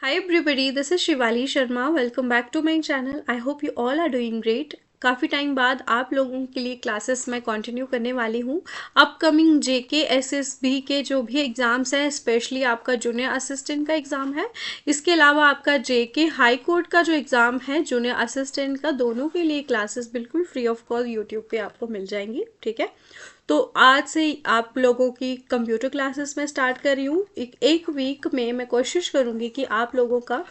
Hi everybody, this is Shivali Sharma. Welcome back to my channel. I hope you all are doing great. काफ़ी time बाद आप लोगों के लिए क्लासेस मैं कंटिन्यू करने वाली हूँ. अपकमिंग जेके एसएसबी के जो भी एग्ज़ाम्स हैं, स्पेशली आपका जूनियर असिस्टेंट का एग्ज़ाम है, इसके अलावा आपका जेके हाई कोर्ट का जो एग्ज़ाम है जूनियर असिस्टेंट का, दोनों के लिए क्लासेस बिल्कुल फ्री ऑफ कॉस्ट यूट्यूब पे आपको मिल जाएंगी. ठीक है, तो आज से आप लोगों की कंप्यूटर क्लासेस मैं स्टार्ट कर रही हूँ. एक वीक में मैं कोशिश करूँगी कि आप लोगों का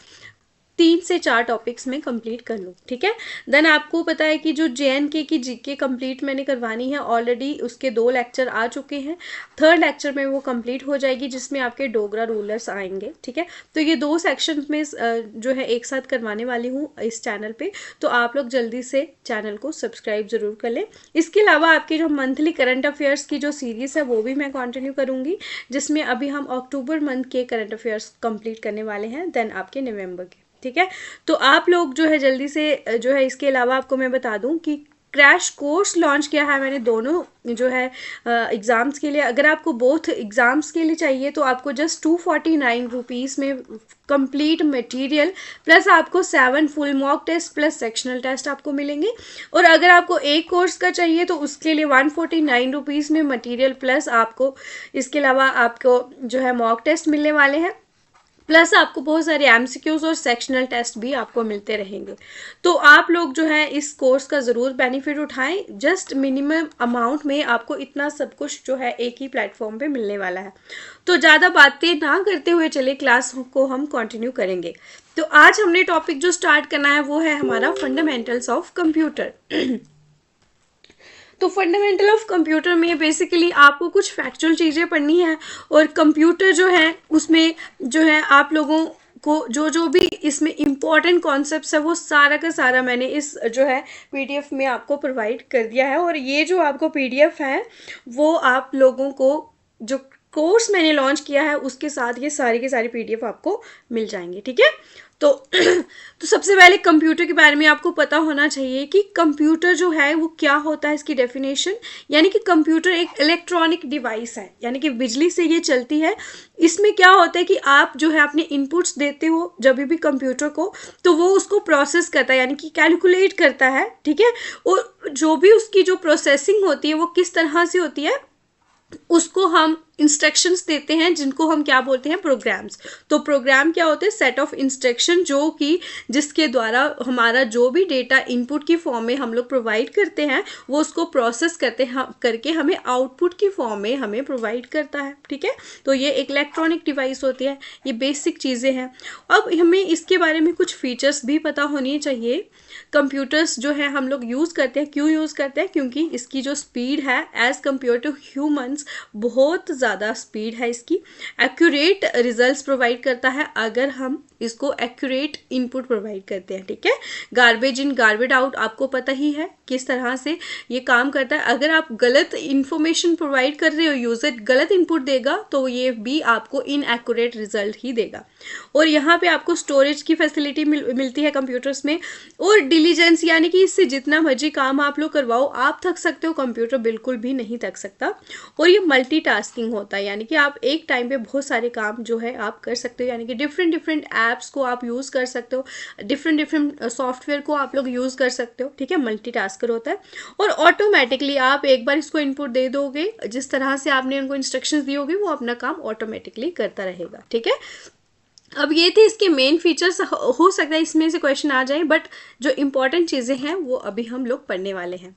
3 से 4 टॉपिक्स में कंप्लीट कर लूँ. ठीक है, देन आपको पता है कि जो जेएनके की जीके कंप्लीट मैंने करवानी है, ऑलरेडी उसके 2 लेक्चर आ चुके हैं. 3rd लेक्चर में वो कंप्लीट हो जाएगी जिसमें आपके डोगरा रूलर्स आएंगे. ठीक है, तो ये 2 सेक्शन में जो है एक साथ करवाने वाली हूँ इस चैनल पे. तो आप लोग जल्दी से चैनल को सब्सक्राइब ज़रूर कर लें. इसके अलावा आपकी जो मंथली करंट अफेयर्स की जो सीरीज़ है वो भी मैं कंटिन्यू करूँगी, जिसमें अभी हम अक्टूबर मंथ के करंट अफेयर्स कंप्लीट करने वाले हैं, देन आपके नवंबर के. ठीक है, तो आप लोग जो है जल्दी से जो है, इसके अलावा आपको मैं बता दूं कि क्रैश कोर्स लॉन्च किया है मैंने दोनों जो है एग्ज़ाम्स के लिए. अगर आपको बोथ एग्ज़ाम्स के लिए चाहिए तो आपको जस्ट 249 रुपीज़ में कंप्लीट मटेरियल प्लस आपको 7 full mock test plus sectional test आपको मिलेंगे. और अगर आपको एक कोर्स का चाहिए तो उसके लिए 149 रुपीज़ में मटेरियल प्लस आपको इसके अलावा आपको जो है मॉक टेस्ट मिलने वाले हैं, प्लस आपको बहुत सारे एमसीक्यूज और सेक्शनल टेस्ट भी आपको मिलते रहेंगे. तो आप लोग जो है इस कोर्स का ज़रूर बेनिफिट उठाएं. जस्ट मिनिमम अमाउंट में आपको इतना सब कुछ जो है एक ही प्लेटफॉर्म पे मिलने वाला है. तो ज़्यादा बातें ना करते हुए चले क्लास को हम कंटिन्यू करेंगे. तो आज हमने टॉपिक जो स्टार्ट करना है वो है हमारा फंडामेंटल्स ऑफ कंप्यूटर. तो फंडामेंटल ऑफ कंप्यूटर में बेसिकली आपको कुछ फैक्चुअल चीज़ें पढ़नी है, और कंप्यूटर जो है उसमें जो है आप लोगों को जो जो भी इसमें इम्पॉर्टेंट कॉन्सेप्ट्स है वो सारा का सारा मैंने इस जो है पीडीएफ में आपको प्रोवाइड कर दिया है. और ये जो आपको पीडीएफ है वो आप लोगों को जो कोर्स मैंने लॉन्च किया है उसके साथ ये सारी के सारी पीडीएफ आपको मिल जाएंगे. ठीक है, तो सबसे पहले कंप्यूटर के बारे में आपको पता होना चाहिए कि कंप्यूटर जो है वो क्या होता है. इसकी डेफिनेशन यानी कि कंप्यूटर एक इलेक्ट्रॉनिक डिवाइस है, यानी कि बिजली से ये चलती है. इसमें क्या होता है कि आप जो है अपने इनपुट्स देते हो जब भी कंप्यूटर को, तो वो उसको प्रोसेस करता है, यानी कि कैलकुलेट करता है. ठीक है, और जो भी उसकी जो प्रोसेसिंग होती है वो किस तरह से होती है, उसको हम इंस्ट्रक्शंस देते हैं जिनको हम क्या बोलते हैं, प्रोग्राम्स. तो प्रोग्राम क्या होते हैं, सेट ऑफ इंस्ट्रक्शन जो कि जिसके द्वारा हमारा जो भी डेटा इनपुट की फॉर्म में हम लोग प्रोवाइड करते हैं वो उसको प्रोसेस करते हैं करके हमें आउटपुट की फॉर्म में हमें प्रोवाइड करता है. ठीक है, तो ये एक इलेक्ट्रॉनिक डिवाइस होती है. ये बेसिक चीज़ें हैं. अब हमें इसके बारे में कुछ फीचर्स भी पता होनी चाहिए. कंप्यूटर्स जो है हम लोग यूज़ करते हैं, क्यों यूज़ करते हैं, क्योंकि इसकी जो स्पीड है एज़ कम्पेयर टू ह्यूमंस बहुत ज़्यादा स्पीड है इसकी. एक्यूरेट रिजल्ट्स प्रोवाइड करता है अगर हम इसको एक्यूरेट इनपुट प्रोवाइड करते हैं. ठीक है, गार्बेज इन गार्बेज आउट आपको पता ही है किस तरह से ये काम करता है. अगर आप गलत इन्फॉर्मेशन प्रोवाइड कर रहे हो, यूज़र गलत इनपुट देगा तो ये भी आपको इनएक्यूरेट रिजल्ट ही देगा. और यहाँ पे आपको स्टोरेज की फैसिलिटी मिलती है कंप्यूटर्स में. और डिलीजेंस यानी कि इससे जितना मर्जी काम आप लोग करवाओ आप थक सकते हो, कंप्यूटर बिल्कुल भी नहीं थक सकता. और ये मल्टीटास्किंग होता है, यानी कि आप एक टाइम पे बहुत सारे काम जो है आप कर सकते हो, यानी कि डिफरेंट डिफरेंट ऐप्स को आप यूज़ कर सकते हो, डिफरेंट डिफरेंट सॉफ्टवेयर को आप लोग यूज़ कर सकते हो. ठीक है, मल्टीटास्कर होता है. और ऑटोमेटिकली आप एक बार इसको इनपुट दे दोगे, जिस तरह से आपने उनको इंस्ट्रक्शंस दी होगी वो अपना काम ऑटोमेटिकली करता रहेगा. ठीक है, अब ये थे इसके मेन फीचर्स. हो सकता है इसमें से क्वेश्चन आ जाए, बट जो इम्पॉर्टेंट चीज़ें हैं वो अभी हम लोग पढ़ने वाले हैं.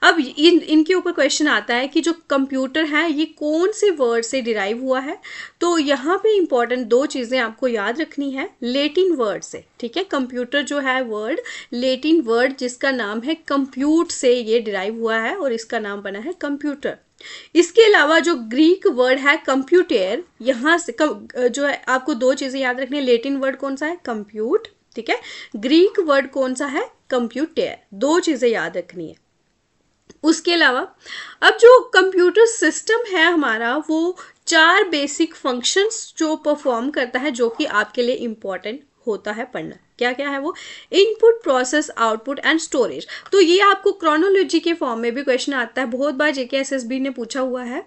अब इनके ऊपर क्वेश्चन आता है कि जो कंप्यूटर है ये कौन से वर्ड से डिराइव हुआ है. तो यहाँ पे इम्पॉर्टेंट 2 चीज़ें आपको याद रखनी है. लेटिन वर्ड से, ठीक है, कंप्यूटर जो है वर्ड लेटिन वर्ड जिसका नाम है कंप्यूट से ये डिराइव हुआ है और इसका नाम बना है कंप्यूटर. इसके अलावा जो ग्रीक वर्ड है कंप्यूटर, यहाँ से जो है आपको 2 चीज़ें याद रखनी है. लेटिन वर्ड कौन सा है, कंप्यूट. ठीक है, ग्रीक वर्ड कौन सा है, कंप्यूटर. 2 चीज़ें याद रखनी है. उसके अलावा अब जो कंप्यूटर सिस्टम है हमारा वो 4 बेसिक फंक्शंस जो परफॉर्म करता है, जो कि आपके लिए इम्पॉर्टेंट होता है पढ़ना. क्या क्या है वो, input, process, output and storage. तो ये आपको क्रोनोलॉजी के फॉर्म में भी क्वेश्चन आता है, बहुत बार जेके एसएसबी ने पूछा हुआ है.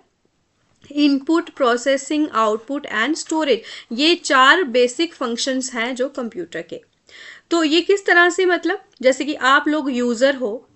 Input, processing, output and storage, ये 4 बेसिक फंक्शंस हैं जो कंप्यूटर के। तो ये किस तरह से, मतलब जैसे कि आप लोग यूज़र हो,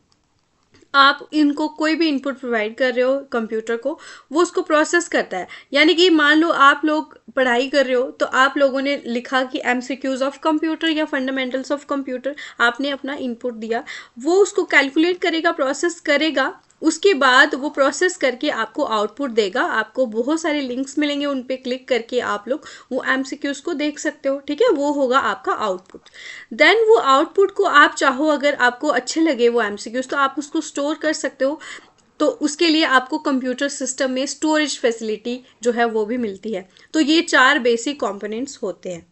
आप इनको कोई भी इनपुट प्रोवाइड कर रहे हो कंप्यूटर को, वो उसको प्रोसेस करता है। यानी कि मान लो आप लोग पढ़ाई कर रहे हो, तो आप लोगों ने लिखा कि एमसीक्यूज ऑफ कंप्यूटर या फंडामेंटल्स ऑफ कंप्यूटर, आपने अपना इनपुट दिया, वो उसको कैलकुलेट करेगा, प्रोसेस करेगा, उसके बाद वो प्रोसेस करके आपको आउटपुट देगा। आपको बहुत सारे लिंक्स मिलेंगे, उन पे क्लिक करके आप लोग वो एमसीक्यूज को देख सकते हो, ठीक है, वो होगा आपका आउटपुट। देन वो आउटपुट को आप चाहो, अगर आपको अच्छे लगे वो एमसीक्यूज, तो आप उसको स्टोर कर सकते हो। तो उसके लिए आपको कंप्यूटर सिस्टम में स्टोरेज फैसिलिटी जो है वो भी मिलती है। तो ये 4 बेसिक कंपोनेंट्स होते हैं।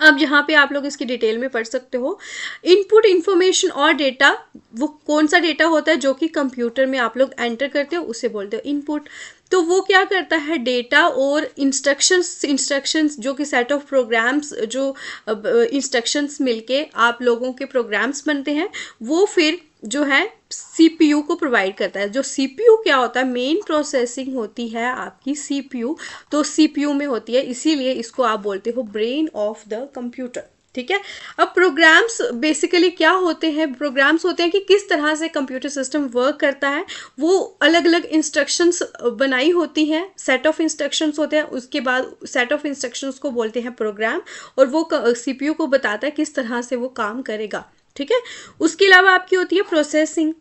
अब यहाँ पे आप लोग इसकी डिटेल में पढ़ सकते हो। इनपुट इंफॉर्मेशन और डेटा, वो कौन सा डेटा होता है जो कि कंप्यूटर में आप लोग एंटर करते हो, उसे बोलते हो इनपुट। तो वो क्या करता है, डेटा और इंस्ट्रक्शंस जो कि सेट ऑफ प्रोग्राम्स, जो इंस्ट्रक्शंस मिलके आप लोगों के प्रोग्राम्स बनते हैं, वो फिर जो है सीपीयू को प्रोवाइड करता है। जो सीपीयू क्या होता है, मेन प्रोसेसिंग होती है आपकी सीपीयू, तो सीपीयू में होती है, इसीलिए इसको आप बोलते हो ब्रेन ऑफ द कंप्यूटर, ठीक है। अब प्रोग्राम्स बेसिकली क्या होते हैं, प्रोग्राम्स होते हैं कि किस तरह से कंप्यूटर सिस्टम वर्क करता है। वो अलग अलग इंस्ट्रक्शंस बनाई होती हैं, सेट ऑफ इंस्ट्रक्शंस होते हैं, उसके बाद सेट ऑफ इंस्ट्रक्शंस को बोलते हैं प्रोग्राम, और वो सीपीयू को बताता है किस तरह से वो काम करेगा, ठीक है। उसके अलावा आपकी होती है प्रोसेसिंग।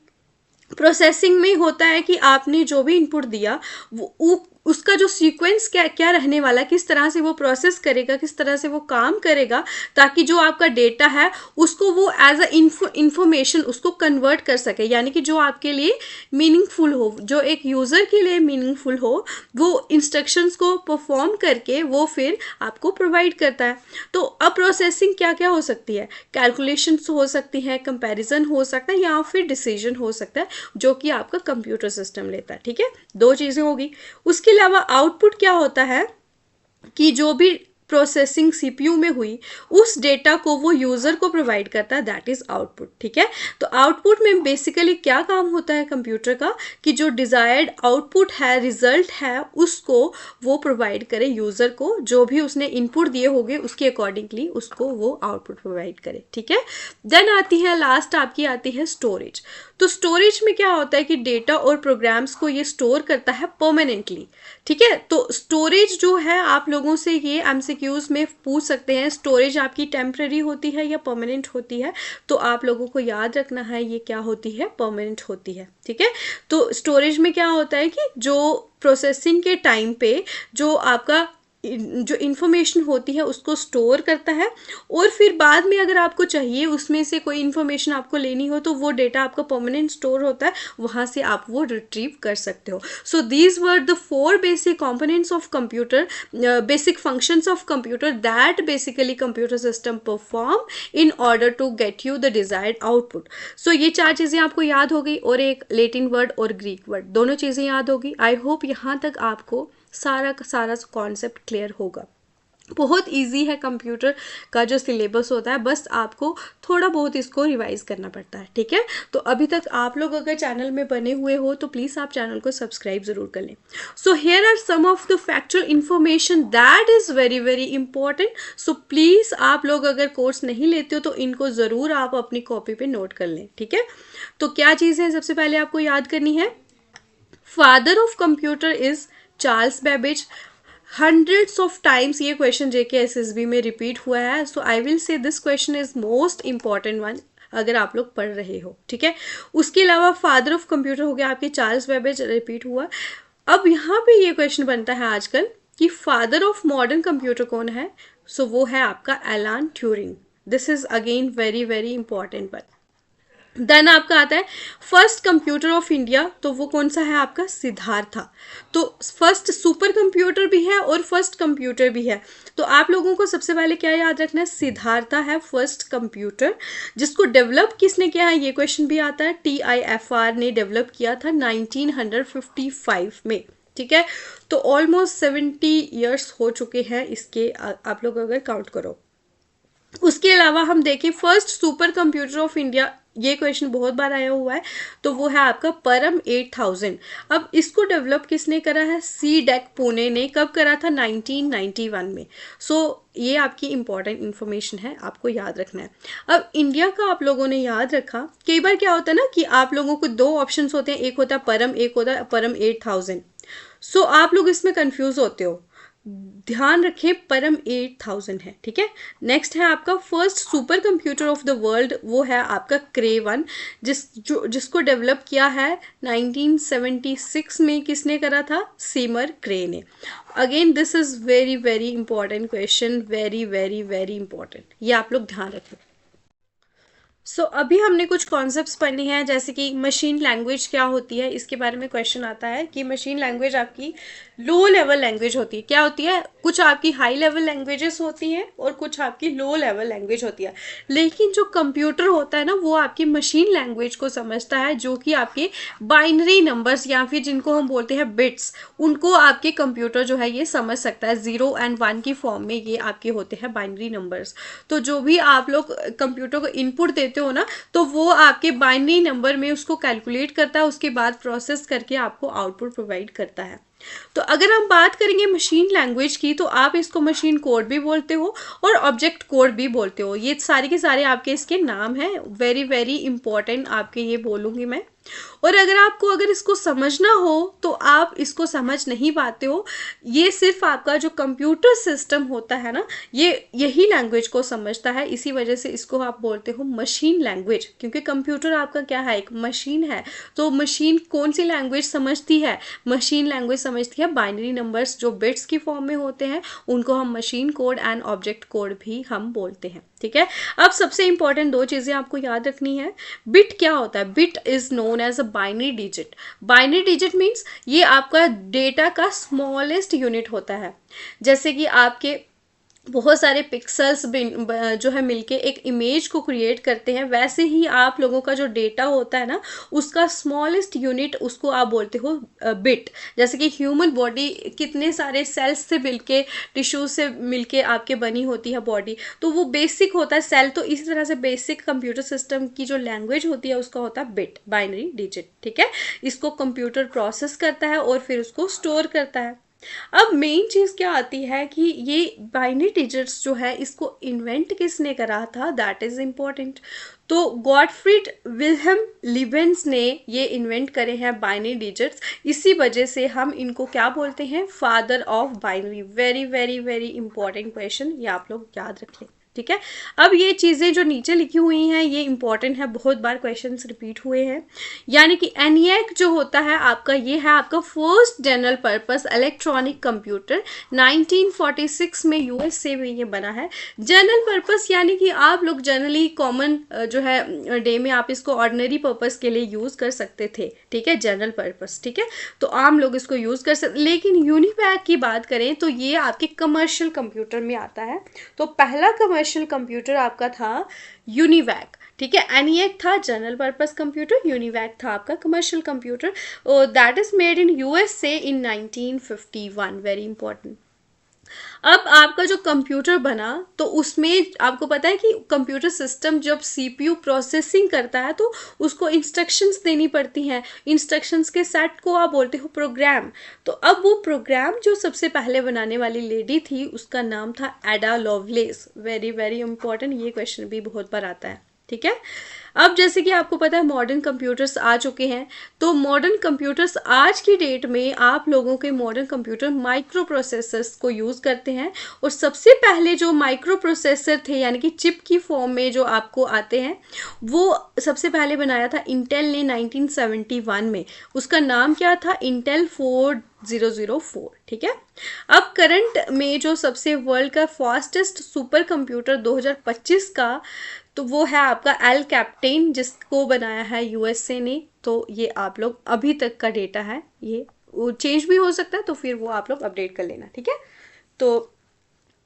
प्रोसेसिंग में होता है कि आपने जो भी इनपुट दिया, वो उसका जो सीक्वेंस क्या क्या रहने वाला है, किस तरह से वो प्रोसेस करेगा, किस तरह से वो काम करेगा, ताकि जो आपका डेटा है उसको वो एज अ इंफॉर्मेशन उसको कन्वर्ट कर सके। यानी कि जो आपके लिए मीनिंगफुल हो, जो एक यूज़र के लिए मीनिंगफुल हो, वो इंस्ट्रक्शंस को परफॉर्म करके वो फिर आपको प्रोवाइड करता है। तो अब प्रोसेसिंग क्या क्या हो सकती है, कैलकुलेशंस हो सकती है, कंपैरिजन हो सकता है, या फिर डिसीजन हो सकता है, जो कि आपका कंप्यूटर सिस्टम लेता है, ठीक है। 2 चीज़ें होगी। उसके अलावा आउटपुट क्या होता है कि जो भी प्रोसेसिंग सीपीयू में हुई, उस डेटा को वो यूज़र को प्रोवाइड करता है, दैट इज़ आउटपुट, ठीक है। तो आउटपुट में बेसिकली क्या काम होता है कंप्यूटर का, कि जो डिज़ायर्ड आउटपुट है, रिजल्ट है, उसको वो प्रोवाइड करे यूज़र को, जो भी उसने इनपुट दिए होंगे उसके अकॉर्डिंगली उसको वो आउटपुट प्रोवाइड करे, ठीक है। देन आती है लास्ट, आपकी आती है स्टोरेज। तो स्टोरेज में क्या होता है कि डेटा और प्रोग्राम्स को ये स्टोर करता है परमानेंटली, ठीक है। तो स्टोरेज जो है, आप लोगों से ये एमसीक्यूज में पूछ सकते हैं, स्टोरेज आपकी टेम्पररी होती है या परमानेंट होती है, तो आप लोगों को याद रखना है ये क्या होती है, परमानेंट होती है, ठीक है। तो स्टोरेज में क्या होता है कि जो प्रोसेसिंग के टाइम पे जो आपका जो इन्फॉर्मेशन होती है उसको स्टोर करता है, और फिर बाद में अगर आपको चाहिए उसमें से कोई इन्फॉर्मेशन आपको लेनी हो, तो वो डेटा आपका परमानेंट स्टोर होता है, वहाँ से आप वो रिट्रीव कर सकते हो। So these were the 4 basic components of computer, basic functions of computer that basically computer system perform in order to get you the desired output. So ये 4 चीज़ें आपको याद हो गई, और एक लैटिन वर्ड और ग्रीक वर्ड, दोनों चीज़ें याद होगी। आई होप यहाँ तक आपको सारा का सारा कॉन्सेप्ट क्लियर होगा। बहुत इजी है कंप्यूटर का जो सिलेबस होता है, बस आपको थोड़ा बहुत इसको रिवाइज करना पड़ता है, ठीक है। तो अभी तक आप लोग अगर चैनल में बने हुए हो तो प्लीज़ आप चैनल को सब्सक्राइब ज़रूर कर लें। So here are some of the factual information that is very very important. So please आप लोग अगर कोर्स नहीं लेते हो तो इनको ज़रूर आप अपनी कॉपी पे नोट कर लें, ठीक है। तो क्या चीज़ है सबसे पहले आपको याद करनी है, father of computer is Charles Babbage. Hundreds of times ये क्वेश्चन JKSSB में रिपीट हुआ है, so I will say this question is most important one अगर आप लोग पढ़ रहे हो, ठीक है। उसके अलावा फादर ऑफ कंप्यूटर हो गया आपके चार्ल्स बेबेज, रिपीट हुआ। अब यहाँ पे ये क्वेश्चन बनता है आजकल कि फादर ऑफ मॉडर्न कंप्यूटर कौन है, सो वो है आपका Alan Turing. This is again very very important one. Then आपका आता है फर्स्ट कंप्यूटर ऑफ इंडिया, तो वो कौन सा है आपका, सिद्धार्था। तो फर्स्ट सुपर कंप्यूटर भी है और फर्स्ट कंप्यूटर भी है, तो आप लोगों को सबसे पहले क्या याद रखना है, सिद्धार्था है फर्स्ट कंप्यूटर। जिसको डेवलप किसने किया है, ये क्वेश्चन भी आता है, TIFR ने डेवलप किया था 1955 में, ठीक है। तो ऑलमोस्ट 70 ईयर्स हो चुके हैं इसके, आप लोग अगर काउंट करो। उसके अलावा हम देखें first super computer of India ये क्वेश्चन बहुत बार आया हुआ है, तो वो है आपका परम 8000। अब इसको डेवलप किसने करा है? सी डेक पुणे ने। कब करा था? 1991 में। ये आपकी इंपॉर्टेंट इन्फॉर्मेशन है, आपको याद रखना है। अब इंडिया का आप लोगों ने याद रखा। कई बार क्या होता है ना कि आप लोगों को दो ऑप्शंस होते हैं, एक होता है परम, एक होता है परम 8000। आप लोग इसमें कंफ्यूज होते हो। ध्यान रखें, परम 8000 है, ठीक है। नेक्स्ट है आपका first super computer of the world, वो है आपका क्रे 1, जिसको डेवलप किया है 1976 में। किसने करा था? सीमर क्रे ने। Again this is very very important question, very very very important, ये आप लोग ध्यान रखें। अभी हमने कुछ कॉन्सेप्ट्स पढ़नी हैं, जैसे कि मशीन लैंग्वेज क्या होती है, इसके बारे में क्वेश्चन आता है कि मशीन लैंग्वेज आपकी लो लेवल लैंग्वेज होती है। क्या होती है? कुछ आपकी हाई लेवल लैंग्वेजेस होती हैं और कुछ आपकी लो लेवल लैंग्वेज होती है। लेकिन जो कंप्यूटर होता है ना, वो आपकी मशीन लैंग्वेज को समझता है, जो कि आपके बाइनरी नंबर्स या फिर जिनको हम बोलते हैं बिट्स, उनको आपके कंप्यूटर जो है ये समझ सकता है। 0 और 1 की फॉर्म में ये आपके होते हैं बाइनरी नंबर्स। तो जो भी आप लोग कंप्यूटर को इनपुट देते हो ना, तो वो आपके बाइनरी नंबर में उसको कैलकुलेट करता है, उसके बाद प्रोसेस करके आपको आउटपुट प्रोवाइड करता है। तो अगर हम बात करेंगे मशीन लैंग्वेज की, तो आप इसको मशीन कोड भी बोलते हो और ऑब्जेक्ट कोड भी बोलते हो। ये सारे के सारे आपके इसके नाम हैं, वेरी वेरी इंपॉर्टेंट आपके ये बोलूँगी मैं। और अगर इसको समझना हो तो आप इसको समझ नहीं पाते हो। ये सिर्फ आपका जो कंप्यूटर सिस्टम होता है ना, ये यही लैंग्वेज को समझता है, इसी वजह से इसको आप बोलते हो मशीन लैंग्वेज, क्योंकि कंप्यूटर आपका क्या है? एक मशीन है। तो मशीन कौन सी लैंग्वेज समझती है? मशीन लैंग्वेज समझती है बाइनरी नंबर्स जो बिट्स की फॉर्म में होते हैं, उनको हम machine code and object code भी हम बोलते हैं, ठीक है। अब सबसे इंपॉर्टेंट दो चीजें आपको याद रखनी है। बिट क्या होता है? Bit is known as a binary digit. Binary digit means ये आपका डेटा का स्मॉलेस्ट यूनिट होता है। जैसे कि आपके बहुत सारे पिक्सल्स जो है मिलके एक इमेज को क्रिएट करते हैं, वैसे ही आप लोगों का जो डेटा होता है ना, उसका स्मॉलेस्ट यूनिट उसको आप बोलते हो बिट। जैसे कि ह्यूमन बॉडी कितने सारे सेल्स से मिलके, टिश्यूज से मिलके आपके बनी होती है बॉडी, तो वो बेसिक होता है सेल। तो इसी तरह से बेसिक कंप्यूटर सिस्टम की जो लैंग्वेज होती है उसका होता है बिट, बाइनरी डिजिट, ठीक है। इसको कंप्यूटर प्रोसेस करता है और फिर उसको स्टोर करता है। अब मेन चीज क्या आती है कि ये बाइनरी डिजिट्स जो है, इसको इन्वेंट किसने करा था? That is important. तो गॉटफ्रीड विल्हेम लीबेंस ने ये इन्वेंट करे हैं बाइनरी डिजिट्स। इसी वजह से हम इनको क्या बोलते हैं? Father of binary. Very very very important question, ये आप लोग याद रख लें, ठीक है। अब ये चीज़ें जो नीचे लिखी हुई हैं ये इंपॉर्टेंट है, बहुत बार क्वेश्चंस रिपीट हुए हैं। यानी कि ENIAC जो होता है आपका, ये है आपका first general purpose electronic computer. 1946 में USA में ये बना है। जनरल पर्पस यानी कि आप लोग जनरली कॉमन जो है डे में आप इसको ऑर्डिनरी पर्पस के लिए यूज़ कर सकते थे, ठीक है, जनरल पर्पस, ठीक है। तो आम लोग इसको यूज़ कर सकते। लेकिन यूनिवैक की बात करें तो ये आपके कमर्शियल कंप्यूटर में आता है। तो पहला कमर्शियल कंप्यूटर आपका था यूनिवैक, ठीक है। ENIAC था जनरल पर्पस कंप्यूटर, यूनिवैक था आपका commercial computer. That is made in USA in 1951। Very important. अब आपका जो कंप्यूटर बना, तो उसमें आपको पता है कि कंप्यूटर सिस्टम जब CPU प्रोसेसिंग करता है तो उसको इंस्ट्रक्शंस देनी पड़ती हैं। इंस्ट्रक्शंस के सेट को आप बोलते हो प्रोग्राम। तो अब वो प्रोग्राम जो सबसे पहले बनाने वाली लेडी थी, उसका नाम था एडा लवलेस। वेरी वेरी इंपॉर्टेंट, ये क्वेश्चन भी बहुत बार आता है, ठीक है। अब जैसे कि आपको पता है मॉडर्न कंप्यूटर्स आ चुके हैं, तो मॉडर्न कंप्यूटर्स आज की डेट में आप लोगों के मॉडर्न कंप्यूटर माइक्रो प्रोसेसर्स को यूज़ करते हैं। और सबसे पहले जो माइक्रो प्रोसेसर थे, यानी कि चिप की फॉर्म में जो आपको आते हैं, वो सबसे पहले बनाया था इंटेल ने 1971 में। उसका नाम क्या था? इंटेल 4004, ठीक है। अब करंट में जो सबसे वर्ल्ड का फास्टेस्ट सुपर कंप्यूटर 2025 का, तो वो है आपका एल कैप्टेन, जिसको बनाया है USA ने। तो ये आप लोग अभी तक का डेटा है, ये चेंज भी हो सकता है, तो फिर वो आप लोग अपडेट कर लेना, ठीक है। तो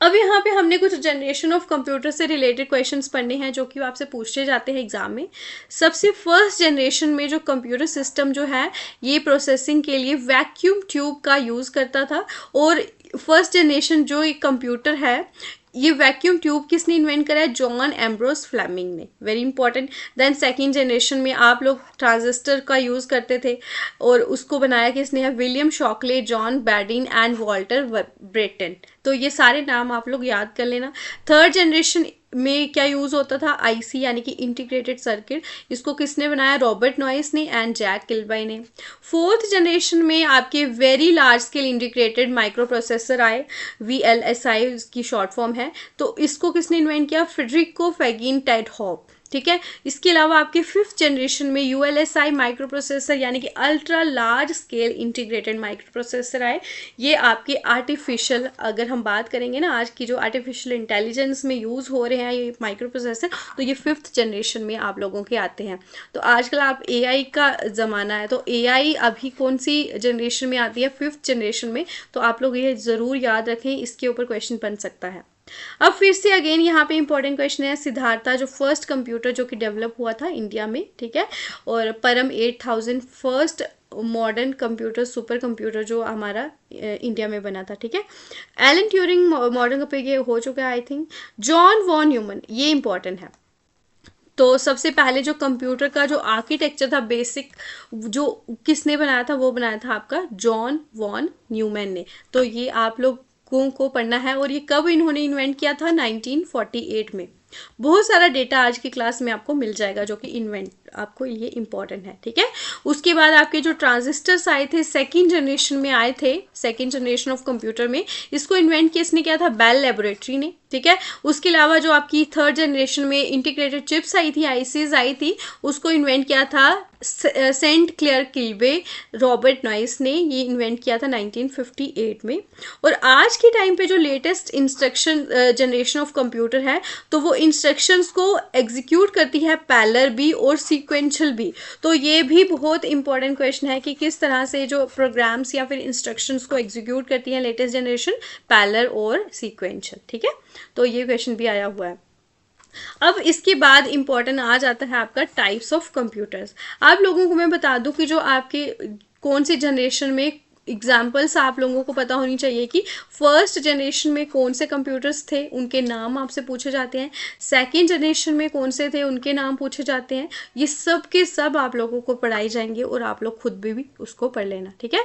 अब यहाँ पे हमने कुछ जनरेशन ऑफ कंप्यूटर से रिलेटेड क्वेश्चंस पढ़ने हैं, जो कि आपसे पूछे जाते हैं एग्जाम में। सबसे फर्स्ट जनरेशन में जो कंप्यूटर सिस्टम जो है, ये प्रोसेसिंग के लिए वैक्यूम ट्यूब का यूज़ करता था। और फर्स्ट जनरेशन जो एक कंप्यूटर है, ये वैक्यूम ट्यूब किसने इन्वेंट करा है? जॉन एम्ब्रोस फ्लेमिंग ने, very important. Then second generation में आप लोग ट्रांजिस्टर का यूज़ करते थे और उसको बनाया किसने है? William Shockley, John Bardeen and Walter Brattain. तो ये सारे नाम आप लोग याद कर लेना। थर्ड जनरेशन में क्या यूज़ होता था? आईसी यानी कि इंटीग्रेटेड सर्किट। इसको किसने बनाया? रॉबर्ट नॉइस ने एंड जैक किलबाई ने। फोर्थ जनरेशन में आपके very large scale integrated micro processor आए, VLSI इसकी शॉर्ट फॉर्म है। तो इसको किसने इन्वेंट किया? फ्रेडरिको फैगिन टेडहॉफ, ठीक है। इसके अलावा आपके फिफ्थ जनरेशन में ULSI माइक्रो प्रोसेसर यानी कि ultra large scale integrated micro processor आए। ये आपके आर्टिफिशियल, अगर हम बात करेंगे ना आज की जो आर्टिफिशियल इंटेलिजेंस में यूज़ हो रहे हैं ये माइक्रो प्रोसेसर, तो ये फिफ्थ जनरेशन में आप लोगों के आते हैं। तो आजकल आप AI का ज़माना है, तो AI अभी कौन सी जनरेशन में आती है? फिफ्थ जनरेशन में। तो आप लोग ये ज़रूर याद रखें, इसके ऊपर क्वेश्चन बन सकता है। अब फिर से अगेन यहाँ पे इंपॉर्टेंट क्वेश्चन है, सिद्धार्था जो फर्स्ट कंप्यूटर जो कि डेवलप हुआ था इंडिया में, ठीक है, और परम 8000 first modern computer, super computer जो हमारा इंडिया में बना था, ठीक है। एलन ट्यूरिंग मॉडर्न कंप्यूटर ये हो चुका है I think. John von Neumann, ये इंपॉर्टेंट है। तो सबसे पहले जो कंप्यूटर का जो आर्किटेक्चर था बेसिक, जो किसने बनाया था? वो बनाया था आपका जॉन वॉन न्यूमैन ने। तो ये आप लोगों को पढ़ना है। और ये कब इन्होंने इन्वेंट किया था? 1948 में। बहुत सारा डेटा आज की क्लास में आपको मिल जाएगा जो कि इन्वेंट, आपको ये इंपॉर्टेंट है, ठीक है। उसके बाद आपके जो ट्रांजिस्टर्स आए थे सेकेंड जनरेशन में आए थे, सेकेंड जनरेशन ऑफ कंप्यूटर में, इसको इन्वेंट किसने किया था? बेल लेबोरेटरी ने, ठीक है। उसके अलावा जो आपकी थर्ड जनरेशन में इंटीग्रेटेड चिप्स आई थी, आईसीज आई थी, उसको इन्वेंट किया था सेंट क्लेयर किल्बे, रॉबर्ट नॉइस ने ये इन्वेंट किया था 1958 में। और आज के टाइम पे जो latest instruction generation of computer है, तो वो इंस्ट्रक्शंस को एग्जीक्यूट करती है पैरेलल भी और सीक्वेंशियल भी। तो ये भी बहुत इंपॉर्टेंट क्वेश्चन है कि किस तरह से जो प्रोग्राम्स या फिर इंस्ट्रक्शंस को एग्जीक्यूट करती है लेटेस्ट जनरेशन, पैरेलल और सीक्वेंशियल, ठीक है। तो ये क्वेश्चन भी आया हुआ है। अब इसके बाद इंपॉर्टेंट आ जाता है आपका टाइप्स ऑफ कंप्यूटर्स। आप लोगों को मैं बता दूं कि जो आपके कौन सी जनरेशन में एग्जाम्पल्स आप लोगों को पता होनी चाहिए कि फर्स्ट जनरेशन में कौन से कंप्यूटर्स थे, उनके नाम आपसे पूछे जाते हैं। सेकेंड जनरेशन में कौन से थे, उनके नाम पूछे जाते हैं। ये सब के सब आप लोगों को पढ़ाई जाएंगे और आप लोग खुद भी उसको पढ़ लेना, ठीक है।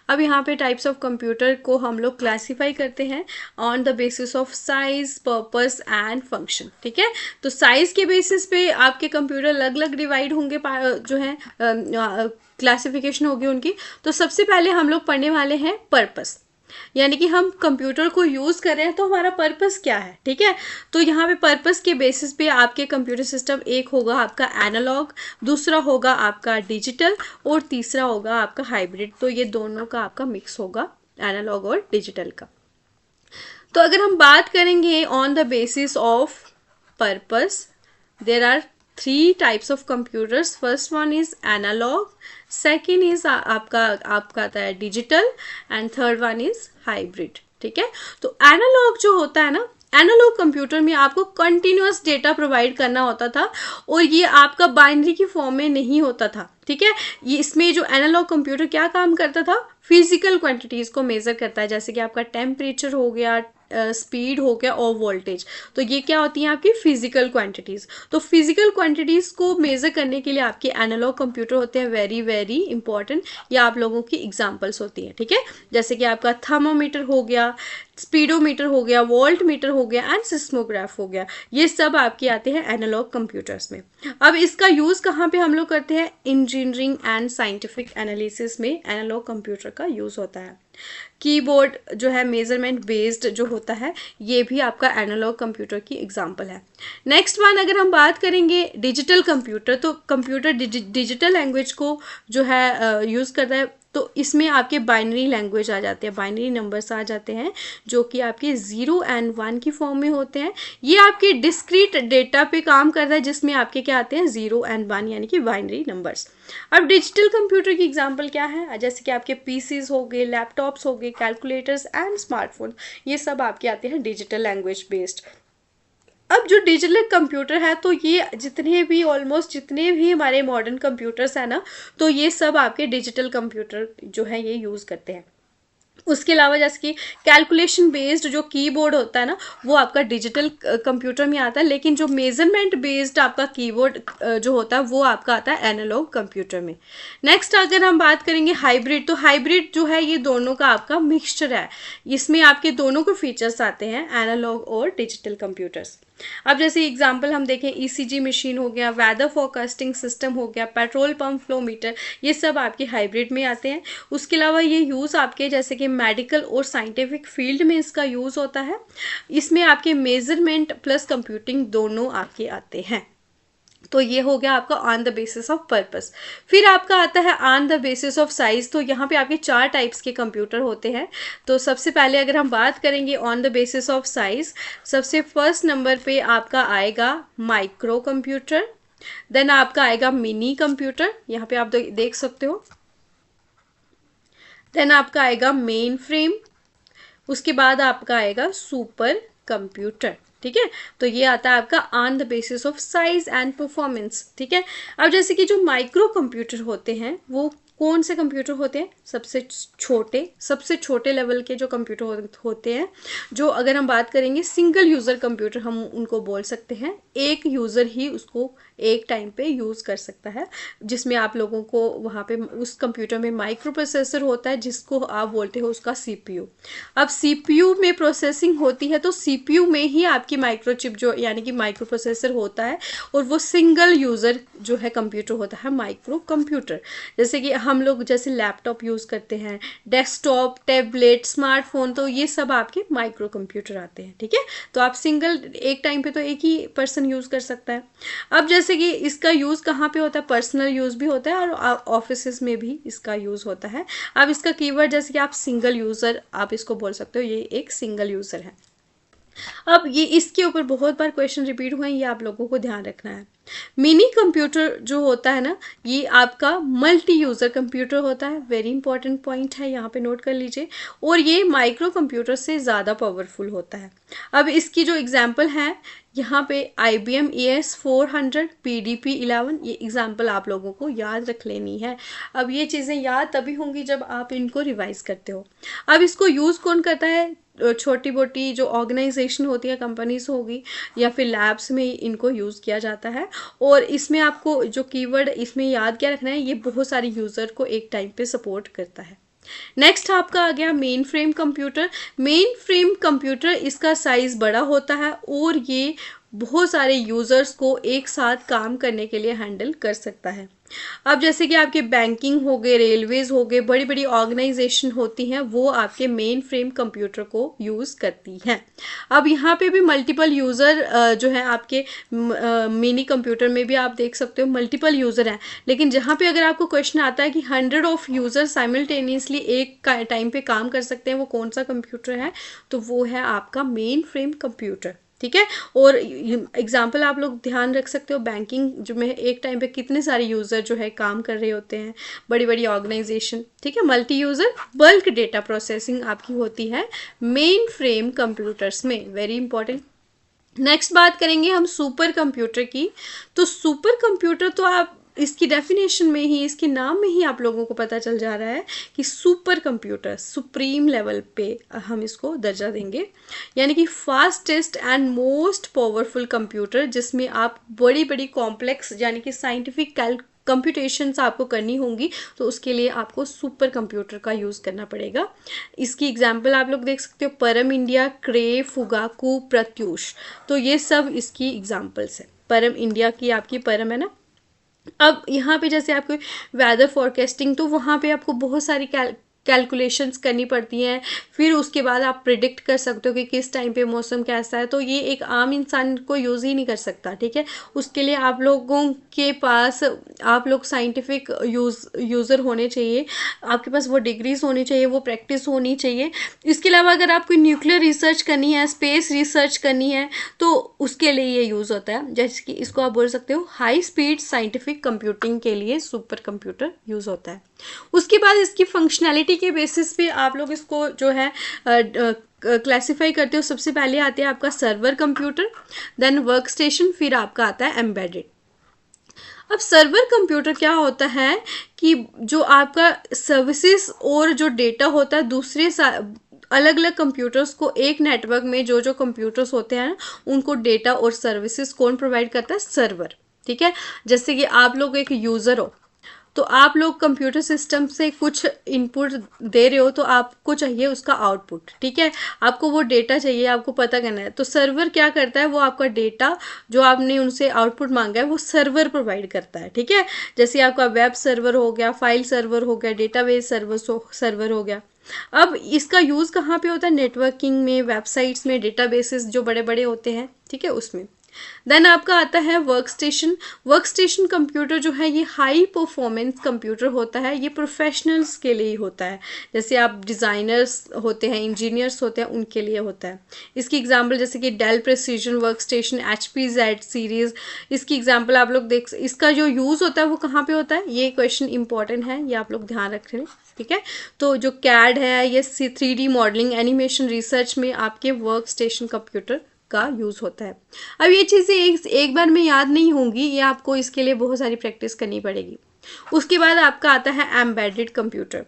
अब यहाँ पे टाइप्स ऑफ कंप्यूटर को हम लोग क्लासीफाई करते हैं on the basis of size, purpose and function, ठीक है। तो साइज के बेसिस पे आपके कंप्यूटर अलग अलग डिवाइड होंगे, जो है क्लासिफिकेशन होगी उनकी। तो सबसे पहले हम लोग पढ़ने वाले हैं पर्पस, यानी कि हम कंप्यूटर को यूज़ कर रहे हैं तो हमारा पर्पस क्या है, ठीक है। तो यहाँ पे पर्पस के बेसिस पे आपके कंप्यूटर सिस्टम एक होगा आपका एनालॉग, दूसरा होगा आपका डिजिटल और तीसरा होगा आपका हाइब्रिड। तो ये दोनों का आपका मिक्स होगा, एनालॉग और डिजिटल का। तो अगर हम बात करेंगे on the basis of purpose, there are 3 types of computers. First one is analog, second is आपका आता है digital and third one is hybrid, ठीक है। तो एनालॉग जो होता है ना, एनालॉग कंप्यूटर में आपको कंटिन्यूअस डेटा प्रोवाइड करना होता था और ये आपका बाइनरी की फॉर्म में नहीं होता था, ठीक है। ये इसमें जो एनालॉग कंप्यूटर क्या काम करता था? फिजिकल क्वांटिटीज़ को मेज़र करता है, जैसे कि आपका टेम्परेचर हो गया, स्पीड हो गया और वोल्टेज। तो ये क्या होती हैं? आपकी फिजिकल क्वांटिटीज़। तो फिजिकल क्वांटिटीज़ को मेज़र करने के लिए आपके एनालॉग कंप्यूटर होते हैं, वेरी वेरी इंपॉर्टेंट। ये आप लोगों की एग्जांपल्स होती हैं, ठीक है। जैसे कि आपका थर्मोमीटर हो गया, स्पीडोमीटर हो गया, वोल्ट मीटर हो गया एंड सिस्मोग्राफ हो गया। ये सब आपके आते हैं एनालॉग कंप्यूटर्स में। अब इसका यूज़ कहाँ पे हम लोग करते हैं? इंजीनियरिंग एंड साइंटिफिक एनालिसिस में एनालॉग कंप्यूटर का यूज़ होता है। कीबोर्ड जो है मेजरमेंट बेस्ड जो होता है, ये भी आपका एनालॉग कंप्यूटर की एग्जांपल है। नेक्स्ट वन अगर हम बात करेंगे डिजिटल कंप्यूटर, तो कंप्यूटर डिजिटल लैंग्वेज को जो है यूज़ करता है। तो इसमें आपके बाइनरी लैंग्वेज आ जाते हैं, बाइनरी नंबर्स आ जाते हैं जो कि आपके 0 एंड 1 की फॉर्म में होते हैं। ये आपके डिस्क्रीट डेटा पे काम करता है जिसमें आपके क्या आते हैं? 0 एंड 1 यानी कि बाइनरी नंबर्स। अब डिजिटल कंप्यूटर की एग्जांपल क्या है? जैसे कि आपके पीसीज हो गए, लैपटॉप्स हो गए, कैलकुलेटर्स एंड स्मार्टफोन, ये सब आपके आते हैं डिजिटल लैंग्वेज बेस्ड। अब जो डिजिटल कंप्यूटर है, तो ये जितने भी ऑलमोस्ट जितने भी हमारे मॉडर्न कंप्यूटर्स हैं ना, तो ये सब आपके डिजिटल कंप्यूटर जो है ये यूज़ करते हैं। उसके अलावा जैसे कि कैलकुलेशन बेस्ड जो कीबोर्ड होता है ना, वो आपका डिजिटल कंप्यूटर में आता है, लेकिन जो मेजरमेंट बेस्ड आपका कीबोर्ड जो होता है वो आपका आता है एनालॉग कंप्यूटर में। नेक्स्ट अगर हम बात करेंगे हाइब्रिड, तो हाइब्रिड जो है ये दोनों का आपका मिक्सचर है, इसमें आपके दोनों को फीचर्स आते हैं, एनालॉग और डिजिटल कंप्यूटर्स। अब जैसे एग्जांपल हम देखें, ईसीजी मशीन हो गया, वेदर फोरकास्टिंग सिस्टम हो गया, पेट्रोल पंप फ्लो मीटर, ये सब आपके हाइब्रिड में आते हैं। उसके अलावा ये यूज़ आपके जैसे कि मेडिकल और साइंटिफिक फील्ड में इसका यूज़ होता है। इसमें आपके मेजरमेंट प्लस कंप्यूटिंग दोनों आपके आते हैं। तो ये हो गया आपका on the basis of purpose. फिर आपका आता है on the basis of size. तो यहाँ पे आपके 4 टाइप्स के कंप्यूटर होते हैं। तो सबसे पहले अगर हम बात करेंगे on the basis of size, सबसे फर्स्ट नंबर पे आपका आएगा माइक्रो कंप्यूटर, देन आपका आएगा मिनी कंप्यूटर, यहाँ पे आप देख सकते हो, देन आपका आएगा मेन फ्रेम, उसके बाद आपका आएगा सुपर कंप्यूटर। ठीक है, तो ये आता है आपका on the basis of size and performance. ठीक है, अब जैसे कि जो माइक्रो कंप्यूटर होते हैं वो कौन से कंप्यूटर होते हैं, सबसे छोटे लेवल के जो कंप्यूटर होते हैं, जो अगर हम बात करेंगे सिंगल यूज़र कंप्यूटर हम उनको बोल सकते हैं, एक यूज़र ही उसको एक टाइम पे यूज़ कर सकता है, जिसमें आप लोगों को वहाँ पे उस कंप्यूटर में माइक्रो प्रोसेसर होता है जिसको आप बोलते हो उसका सीपीयू। अब सीपीयू में प्रोसेसिंग होती है, तो सीपीयू में ही आपकी माइक्रोचिप जो यानी कि माइक्रो प्रोसेसर होता है, और वो सिंगल यूज़र जो है कंप्यूटर होता है माइक्रो कंप्यूटर। जैसे कि हम लोग जैसे लैपटॉप यूज़ करते हैं, डेस्कटॉप, टैबलेट, स्मार्टफोन, तो ये सब आपके माइक्रो कंप्यूटर आते हैं। ठीक है, तो आप सिंगल एक टाइम पे तो एक ही पर्सन यूज़ कर सकता है। अब जैसे कि इसका यूज़ कहाँ पे होता है, पर्सनल यूज़ भी होता है और ऑफिस में भी इसका यूज़ होता है। अब इसका कीवर्ड जैसे कि आप सिंगल यूज़र आप इसको बोल सकते हो, ये एक सिंगल यूज़र है। अब ये इसके ऊपर बहुत बार क्वेश्चन रिपीट हुए हैं, ये आप लोगों को ध्यान रखना है। मिनी कंप्यूटर जो होता है ना, ये आपका मल्टी यूज़र कंप्यूटर होता है, वेरी इंपॉर्टेंट पॉइंट है, यहाँ पे नोट कर लीजिए, और ये माइक्रो कंप्यूटर से ज़्यादा पावरफुल होता है। अब इसकी जो एग्जांपल है यहाँ पे IBM ES400, PDP-11, ये एग्जांपल आप लोगों को याद रख लेनी है। अब ये चीज़ें याद तभी होंगी जब आप इनको रिवाइज करते हो। अब इसको यूज़ कौन करता है, छोटी मोटी जो ऑर्गेनाइजेशन होती है, कंपनीज होगी या फिर लैब्स में इनको यूज़ किया जाता है। और इसमें आपको जो कीवर्ड इसमें याद क्या रखना है, ये बहुत सारे यूज़र को एक टाइम पे सपोर्ट करता है। नेक्स्ट आपका आ गया main frame computer. Main frame computer इसका साइज बड़ा होता है और ये बहुत सारे यूज़र्स को एक साथ काम करने के लिए हैंडल कर सकता है। अब जैसे कि आपके बैंकिंग हो गए, रेलवेज हो गए, बड़ी बड़ी ऑर्गेनाइजेशन होती हैं, वो आपके मेन फ्रेम कंप्यूटर को यूज़ करती हैं। अब यहाँ पे भी मल्टीपल यूज़र जो है आपके मिनी कंप्यूटर में भी आप देख सकते हो मल्टीपल यूज़र हैं, लेकिन जहाँ पे अगर आपको क्वेश्चन आता है कि 100 ऑफ यूज़र साइमल्टेनियसली एक टाइम पे काम कर सकते हैं, वो कौन सा कंप्यूटर है, तो वो है आपका मेन फ्रेम कंप्यूटर। ठीक है, और एग्जाम्पल आप लोग ध्यान रख सकते हो, बैंकिंग जो में एक टाइम पे कितने सारे यूज़र जो है काम कर रहे होते हैं, बड़ी बड़ी ऑर्गेनाइजेशन। ठीक है, multi user bulk data processing आपकी होती है मेन फ्रेम कंप्यूटर्स में, वेरी इंपॉर्टेंट। नेक्स्ट बात करेंगे हम सुपर कंप्यूटर की। तो सुपर कंप्यूटर तो आप इसकी डेफिनेशन में ही, इसके नाम में ही आप लोगों को पता चल जा रहा है कि सुपर कंप्यूटर, सुप्रीम लेवल पे हम इसको दर्जा देंगे, यानी कि fastest and most powerful computer, जिसमें आप बड़ी बड़ी कॉम्प्लेक्स यानी कि साइंटिफिक कंप्यूटेशंस आपको करनी होंगी, तो उसके लिए आपको सुपर कंप्यूटर का यूज़ करना पड़ेगा। इसकी एग्जांपल आप लोग देख सकते हो, परम इंडिया, क्रे, फुगाकू, प्रत्यूष, तो ये सब इसकी एग्जांपल्स है। परम इंडिया की आपकी परम है ना। अब यहाँ पे जैसे आपको वेदर फोरकास्टिंग, तो वहाँ पे आपको बहुत सारी कैलकुलेशंस करनी पड़ती हैं, फिर उसके बाद आप प्रिडिक्ट कर सकते हो कि किस टाइम पे मौसम कैसा है, तो ये एक आम इंसान को यूज़ ही नहीं कर सकता। ठीक है, उसके लिए आप लोगों के पास, आप लोग साइंटिफिक यूज़र होने चाहिए, आपके पास वो डिग्रीज होनी चाहिए, वो प्रैक्टिस होनी चाहिए। इसके अलावा अगर आपको न्यूक्लियर रिसर्च करनी है, स्पेस रिसर्च करनी है, तो उसके लिए ये यूज़ होता है। जैसे कि इसको आप बोल सकते हो हाई स्पीड साइंटिफिक कंप्यूटिंग के लिए सुपर कंप्यूटर यूज़ होता है। उसके बाद इसकी फंक्शनैलिटी के बेसिस पे आप लोग इसको जो है क्लासिफाई करते हो। सबसे पहले आते हैं आपका server computer, then work station, फिर आपका आता है एम्बेडेड। अब सर्वर कंप्यूटर क्या होता है कि जो आपका सर्विसेज और जो डेटा होता है दूसरे अलग अलग कंप्यूटर्स को एक नेटवर्क में जो जो कंप्यूटर्स होते हैं उनको डेटा और सर्विसेज कौन प्रोवाइड करता है? सर्वर। ठीक है, जैसे कि आप लोग एक यूज़र हो तो आप लोग कंप्यूटर सिस्टम से कुछ इनपुट दे रहे हो तो आपको चाहिए उसका आउटपुट। ठीक है, आपको वो डेटा चाहिए, आपको पता करना है, तो सर्वर क्या करता है? वो आपका डेटा जो आपने उनसे आउटपुट मांगा है वो सर्वर प्रोवाइड करता है। ठीक है, जैसे आपका वेब सर्वर हो गया, फाइल सर्वर हो गया, डेटाबेस सर्वर हो गया। अब इसका यूज़ कहाँ पे होता है? नेटवर्किंग में, वेबसाइट्स में, डेटाबेसेस जो बड़े बड़े होते हैं, ठीक है, उसमें। देन आपका आता है work station. Work station computer जो है ये हाई परफॉर्मेंस कंप्यूटर होता है, ये प्रोफेशनल्स के लिए ही होता है, जैसे आप डिज़ाइनर्स होते हैं, इंजीनियर्स होते हैं, उनके लिए होता है। इसकी एग्जांपल जैसे कि Dell precision work station, HP Z series, इसकी एग्जांपल आप लोग देख, इसका जो यूज़ होता है वो कहाँ पे होता है? ये क्वेश्चन इंपॉर्टेंट है, ये आप लोग ध्यान रख लें। ठीक है, तो जो CAD है ये 3D मॉडलिंग, एनिमेशन, रिसर्च में आपके वर्क स्टेशन कंप्यूटर का यूज़ होता है। अब ये चीज़ें एक बार में याद नहीं होंगी, ये आपको इसके लिए बहुत सारी प्रैक्टिस करनी पड़ेगी। उसके बाद आपका आता है एम्बेडेड कंप्यूटर।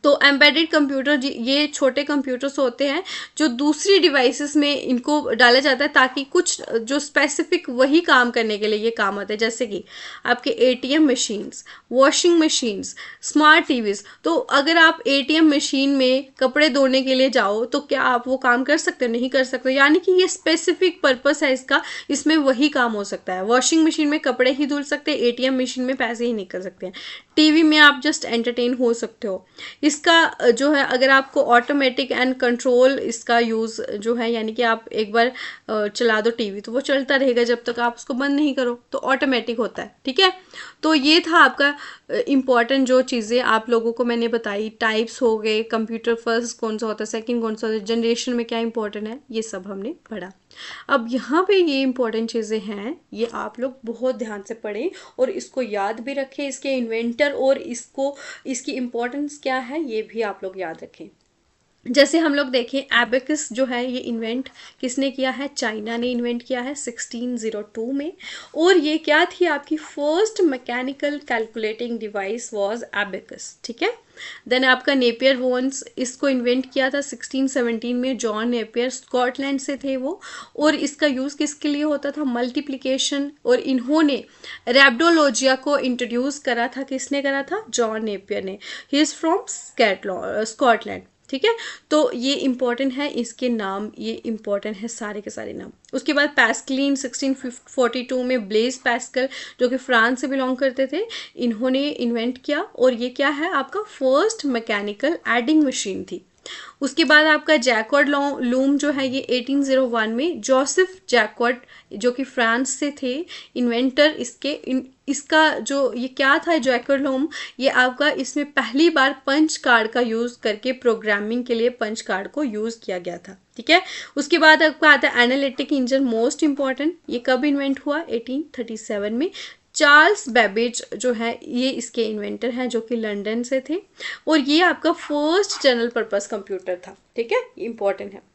तो एम्बेडेड कंप्यूटर ये छोटे कंप्यूटर्स होते हैं जो दूसरी डिवाइसेस में इनको डाला जाता है ताकि कुछ जो स्पेसिफिक वही काम करने के लिए ये काम आते हैं, जैसे कि आपके ATM machines, washing machines, smart TVs. तो अगर आप ATM मशीन में कपड़े धोने के लिए जाओ तो क्या आप वो काम कर सकते हो? नहीं कर सकते, यानी कि ये स्पेसिफिक पर्पस है इसका, इसमें वही काम हो सकता है। वॉशिंग मशीन में कपड़े ही धुल सकते हैं, ATM मशीन में पैसे ही निकल सकते हैं, टीवी में आप जस्ट एंटरटेन हो सकते हो। इसका जो है अगर आपको ऑटोमेटिक एंड कंट्रोल इसका यूज़ जो है, यानी कि आप एक बार चला दो टीवी तो वो चलता रहेगा जब तक आप उसको बंद नहीं करो, तो ऑटोमेटिक होता है। ठीक है, तो ये था आपका इम्पॉर्टेंट जो चीज़ें आप लोगों को मैंने बताई। टाइप्स हो गए, कंप्यूटर फर्स्ट कौन सा होता है, सेकंड कौन सा होता है, जनरेशन में क्या इंपॉर्टेंट है, ये सब हमने पढ़ा। अब यहाँ पे ये इंपॉर्टेंट चीज़ें हैं, ये आप लोग बहुत ध्यान से पढ़ें और इसको याद भी रखें, इसके इन्वेंटर और इसकी इम्पोर्टेंस क्या है ये भी आप लोग याद रखें। जैसे हम लोग देखें, एबेकस जो है ये इन्वेंट किसने किया है? चाइना ने इन्वेंट किया है 1602 में। और ये क्या थी? आपकी first mechanical calculating device was abacus. ठीक है, देन आपका नेपियर वोन्स, इसको इन्वेंट किया था 1617 में, जॉन नेपियर, स्कॉटलैंड से थे वो। और इसका यूज़ किसके लिए होता था? मल्टीप्लिकेशन। और इन्होंने रैप्डोलॉजिया को इंट्रोड्यूस करा था, किसने करा था? जॉन नेपियर ने। He is from Scotland. ठीक है, तो ये इंपॉर्टेंट है, इसके नाम ये इंपॉर्टेंट है, सारे के सारे नाम। उसके बाद पैस्कलिन 1642 में, ब्लेज पैस्कल जो कि फ्रांस से बिलोंग करते थे, इन्होंने इन्वेंट किया। और ये क्या है? आपका फर्स्ट मैकेनिकल एडिंग मशीन थी। उसके बाद आपका जैकॉर्ड लूम जो है ये 1801 में जोसेफ जैकॉर्ड जो कि फ्रांस से थे इन्वेंटर, इसका जो ये क्या था जैकॉर्ड लूम, ये आपका इसमें पहली बार पंच कार्ड का यूज़ करके प्रोग्रामिंग के लिए पंच कार्ड को यूज़ किया गया था। ठीक है, उसके बाद आपका आता है एनालिटिक इंजन, मोस्ट इंपॉर्टेंट। ये कब इन्वेंट हुआ? 1837 में। चार्ल्स बेबेज जो है ये इसके इन्वेंटर हैं जो कि लंदन से थे। और ये आपका फर्स्ट जनरल पर्पस कंप्यूटर था। ठीक है, इंपॉर्टेंट है।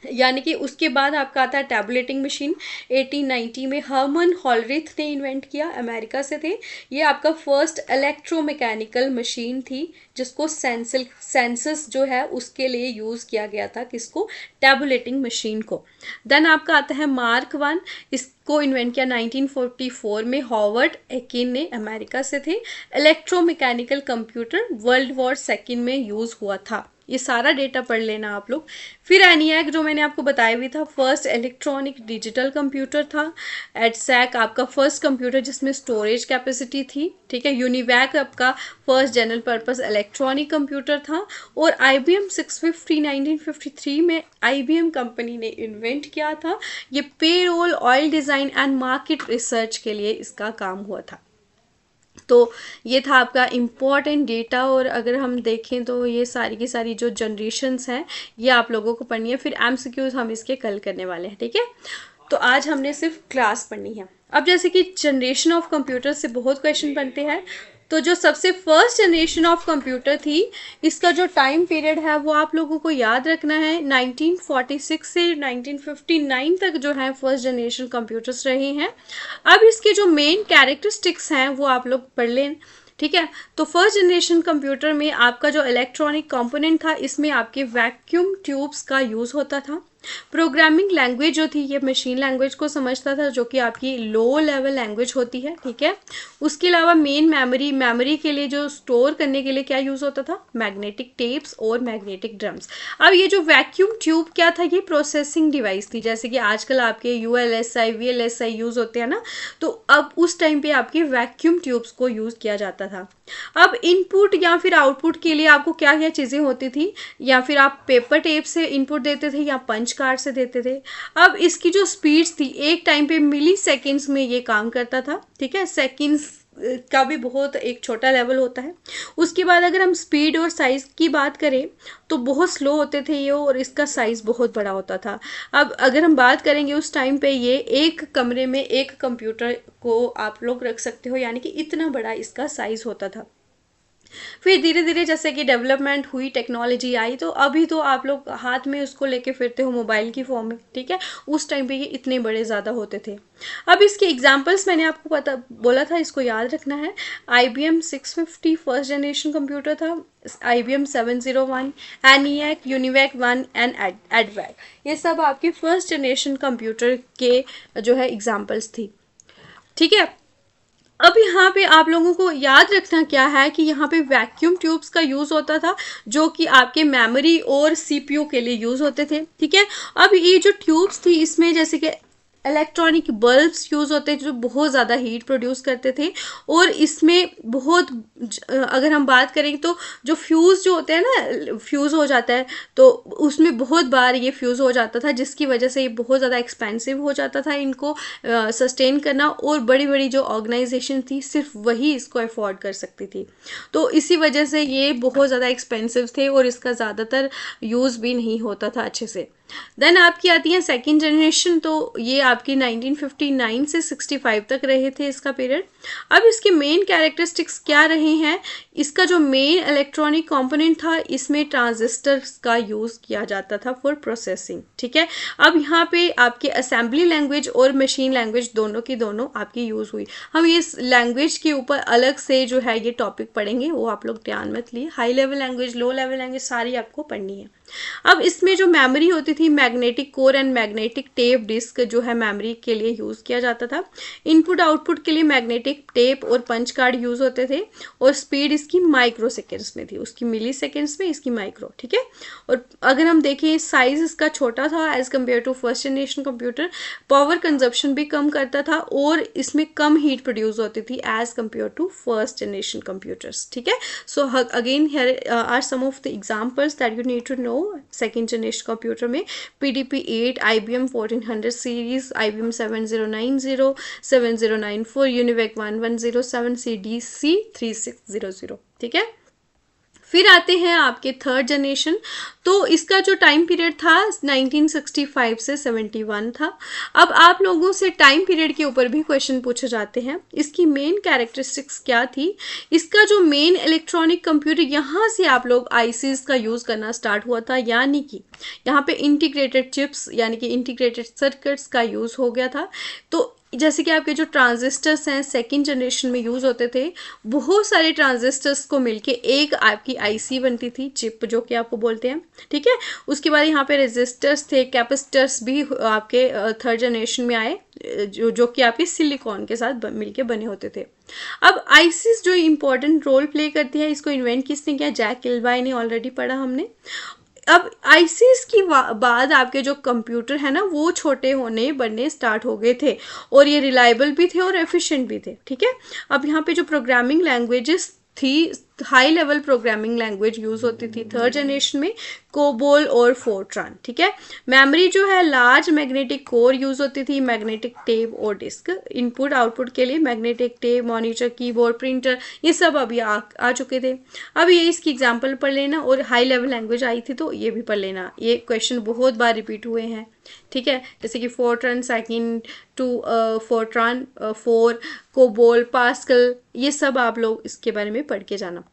यानी कि उसके बाद आपका आता है टैबुलेटिंग मशीन 1890 में, हर्मन हॉलरिथ ने इन्वेंट किया, अमेरिका से थे। ये आपका फर्स्ट इलेक्ट्रोमैकेनिकल मशीन थी जिसको सेंसस जो है उसके लिए यूज़ किया गया था, किसको? टैबुलेटिंग मशीन को। देन आपका आता है मार्क 1, इसको इन्वेंट किया 1944 में, हॉवर्ड एकिन ने, अमेरिका से थे। Electromechanical computer world war second में यूज़ हुआ था। ये सारा डेटा पढ़ लेना आप लोग। फिर एनियाक जो मैंने आपको बताया भी था, फर्स्ट इलेक्ट्रॉनिक डिजिटल कंप्यूटर था। एडसैक आपका फर्स्ट कंप्यूटर जिसमें स्टोरेज कैपेसिटी थी। ठीक है, यूनिवैक आपका first general purpose electronic computer था। और IBM 650 1953 में IBM कंपनी ने इन्वेंट किया था। ये payroll, oil design and market research के लिए इसका काम हुआ था। तो ये था आपका इम्पॉर्टेंट डेटा। और अगर हम देखें तो ये सारी की सारी जो जनरेशन्स हैं ये आप लोगों को पढ़नी है। फिर MCQs हम इसके कल करने वाले हैं। ठीक है, तो आज हमने सिर्फ क्लास पढ़नी है। अब जैसे कि जनरेशन ऑफ कंप्यूटर से बहुत क्वेश्चन बनते हैं, तो जो सबसे फर्स्ट जनरेशन ऑफ कंप्यूटर थी, इसका जो टाइम पीरियड है वो आप लोगों को याद रखना है, 1946 से 1959 तक जो है फर्स्ट जनरेशन कंप्यूटर्स रहे हैं। अब इसके जो मेन कैरेक्टरिस्टिक्स हैं वो आप लोग पढ़ लें, ठीक है। तो फर्स्ट जनरेशन कंप्यूटर में आपका जो इलेक्ट्रॉनिक कंपोनेंट था, इसमें आपके वैक्यूम ट्यूब्स का यूज़ होता था। प्रोग्रामिंग लैंग्वेज जो थी ये मशीन लैंग्वेज को समझता था, जो कि आपकी लो लेवल लैंग्वेज होती है, ठीक है। उसके अलावा मेन मेमोरी के लिए जो स्टोर करने के लिए क्या यूज़ होता था, मैग्नेटिक टेप्स और मैग्नेटिक ड्रम्स। अब ये जो वैक्यूम ट्यूब क्या था, ये प्रोसेसिंग डिवाइस थी, जैसे कि आजकल आपके ULSI VLSI यूज़ होते हैं ना, तो अब उस टाइम पे आपके वैक्यूम ट्यूब्स को यूज़ किया जाता था। अब इनपुट या फिर आउटपुट के लिए आपको क्या क्या चीज़ें होती थी, या फिर आप पेपर टेप से इनपुट देते थे या पंच कार्ड से देते थे। अब इसकी जो स्पीड्स थी, एक टाइम पे मिली सेकेंड्स में ये काम करता था, ठीक है। सेकेंड्स का भी बहुत एक छोटा लेवल होता है। उसके बाद अगर हम स्पीड और साइज़ की बात करें तो बहुत स्लो होते थे ये, और इसका साइज़ बहुत बड़ा होता था। अब अगर हम बात करेंगे उस टाइम पे, ये एक कमरे में एक कंप्यूटर को आप लोग रख सकते हो, यानी कि इतना बड़ा इसका साइज़ होता था। फिर धीरे धीरे जैसे कि डेवलपमेंट हुई, टेक्नोलॉजी आई, तो अभी तो आप लोग हाथ में उसको लेके फिरते हो मोबाइल की फॉर्म में, ठीक है। उस टाइम पे ये इतने बड़े ज़्यादा होते थे। अब इसके एग्जांपल्स मैंने आपको बोला था, इसको याद रखना है। IBM 650 फर्स्ट जनरेशन कंप्यूटर था, IBM 701, ENIAC, UNIVAC 1 and EDVAC, ये सब आपके फर्स्ट जनरेशन कंप्यूटर के जो है एग्जाम्पल्स थी, ठीक है। अब यहाँ पे आप लोगों को याद रखना क्या है कि यहाँ पे वैक्यूम ट्यूब्स का यूज़ होता था, जो कि आपके मेमोरी और CPU के लिए यूज़ होते थे, ठीक है। अब ये जो ट्यूब्स थी, इसमें जैसे कि इलेक्ट्रॉनिक बल्ब्स यूज़ होते थे जो बहुत ज़्यादा हीट प्रोड्यूस करते थे, और इसमें बहुत अगर हम बात करें तो जो फ्यूज़ जो होते हैं ना, फ्यूज़ हो जाता है, तो उसमें बहुत बार ये फ्यूज़ हो जाता था, जिसकी वजह से ये बहुत ज़्यादा एक्सपेंसिव हो जाता था इनको सस्टेन करना, और बड़ी बड़ी जो ऑर्गेनाइजेशन थी सिर्फ वही इसको अफोर्ड कर सकती थी। तो इसी वजह से ये बहुत ज़्यादा एक्सपेंसिव थे, और इसका ज़्यादातर यूज़ भी नहीं होता था अच्छे से। देन आपकी आती है सेकेंड जनरेशन, तो ये आपकी 1959 से 65 तक रहे थे इसका पीरियड। अब इसके मेन कैरेक्टरिस्टिक्स क्या रहे हैं, इसका जो मेन इलेक्ट्रॉनिक कंपोनेंट था, इसमें ट्रांजिस्टर्स का यूज़ किया जाता था फॉर प्रोसेसिंग, ठीक है। अब यहाँ पे आपके असेंबली लैंग्वेज और मशीन लैंग्वेज दोनों की दोनों आपकी यूज़ हुई। हम इस लैंग्वेज के ऊपर अलग से जो है ये टॉपिक पढ़ेंगे, वो आप लोग ध्यान मत लिए। High level language, low level language सारी आपको पढ़नी है। अब इसमें जो मेमोरी होती थी, magnetic core and magnetic tape disk जो है मेमोरी के लिए यूज़ किया जाता था। इनपुट आउटपुट के लिए मैग्नेटिक टेप और पंच कार्ड यूज़ होते थे, और स्पीड इसकी माइक्रो सेकेंड्स में थी, उसकी मिली सेकेंड्स में, इसकी माइक्रो, ठीक है। और अगर हम देखें साइज इसका छोटा था as compare to first generation computer. Power consumption भी कम करता था, और इसमें कम हीट प्रोड्यूस होती थी as compare to first generation computers, ठीक है। So again here are some of the examples that you need to know. Second generation computer में PDP-8, IBM 1400 series, IBM 7090, 7094, UNIVAC 1107, CDC 3600, ठीक है। फिर आते हैं आपके थर्ड जनरेशन, तो इसका जो टाइम पीरियड था 1965 से 71 था। अब आप लोगों से टाइम पीरियड के ऊपर भी क्वेश्चन पूछे जाते हैं। इसकी मेन कैरेक्टरिस्टिक्स क्या थी, इसका जो मेन इलेक्ट्रॉनिक कंप्यूटर, यहाँ से आप लोग ICs का यूज़ करना स्टार्ट हुआ था, यानी कि यहाँ पे इंटीग्रेटेड चिप्स यानी कि इंटीग्रेटेड सर्किट्स का यूज़ हो गया था। तो जैसे कि आपके जो ट्रांजिस्टर्स हैं सेकेंड जनरेशन में यूज़ होते थे, बहुत सारे ट्रांजिस्टर्स को मिलके एक आपकी IC बनती थी, चिप जो कि आपको बोलते हैं, ठीक है। उसके बाद यहाँ पे रेजिस्टर्स थे, कैपेसिटर्स भी आपके थर्ड जनरेशन में आए, जो कि आपके सिलिकॉन के साथ मिलके बने होते थे। अब ICs जो इम्पोर्टेंट रोल प्ले करती है, इसको इन्वेंट किसने किया, जैक किलबाई ने, ऑलरेडी पढ़ा हमने। अब ICs की बाद आपके जो कंप्यूटर है ना, वो छोटे बनने स्टार्ट हो गए थे, और ये रिलायबल भी थे और एफिशिएंट भी थे, ठीक है। अब यहाँ पे जो प्रोग्रामिंग लैंग्वेजेस थी high level programming language use होती थी थर्ड जनरेशन में, कोबोल और फोर्ट्रान, ठीक है। मेमोरी जो है लार्ज मैग्नेटिक कोर यूज़ होती थी, मैग्नेटिक टेप और डिस्क। इनपुट आउटपुट के लिए magnetic tape, monitor, keyboard, printer, ये सब अभी आ चुके थे। अब ये इसकी एग्जांपल पढ़ लेना, और हाई लेवल लैंग्वेज आई थी तो ये भी पढ़ लेना, ये क्वेश्चन बहुत बार रिपीट हुए हैं, ठीक है। जैसे कि Fortran second to Fortran 4, COBOL, Pascal, ये सब आप लोग इसके बारे में पढ़ के जाना।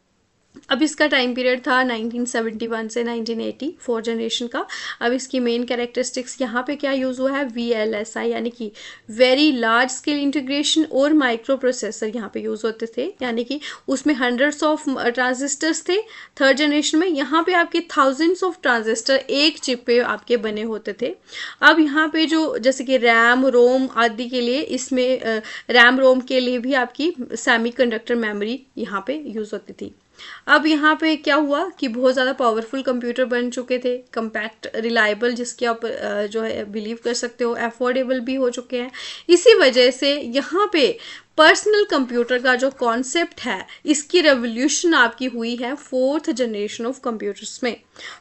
अब इसका टाइम पीरियड था 1971 से 1980, फोर्थ जनरेशन का। अब इसकी मेन कैरेक्टरिस्टिक्स यहाँ पे क्या यूज़ हुआ है, VLSI यानी कि वेरी लार्ज स्केल इंटीग्रेशन, और माइक्रो प्रोसेसर यहाँ पे यूज़ होते थे, यानी कि उसमें हंड्रेड्स ऑफ ट्रांजिस्टर्स थे थर्ड जनरेशन में। यहाँ पे आपके थाउजेंड्स ऑफ ट्रांजिस्टर एक चिप पे आपके बने होते थे। अब यहाँ पे जो जैसे कि रैम रोम आदि के लिए, इसमें रैम रोम के लिए भी आपकी सेमीकंडक्टर मेमोरी यहाँ पे यूज़ होती थी। अब यहाँ पे क्या हुआ कि बहुत ज़्यादा पावरफुल कंप्यूटर बन चुके थे, कम्पैक्ट, रिलायबल, जिसके आप जो है बिलीव कर सकते हो, अफोर्डेबल भी हो चुके हैं। इसी वजह से यहाँ पे पर्सनल कंप्यूटर का जो कॉन्सेप्ट है, इसकी रेवोल्यूशन आपकी हुई है फोर्थ जनरेशन ऑफ कंप्यूटर्स में।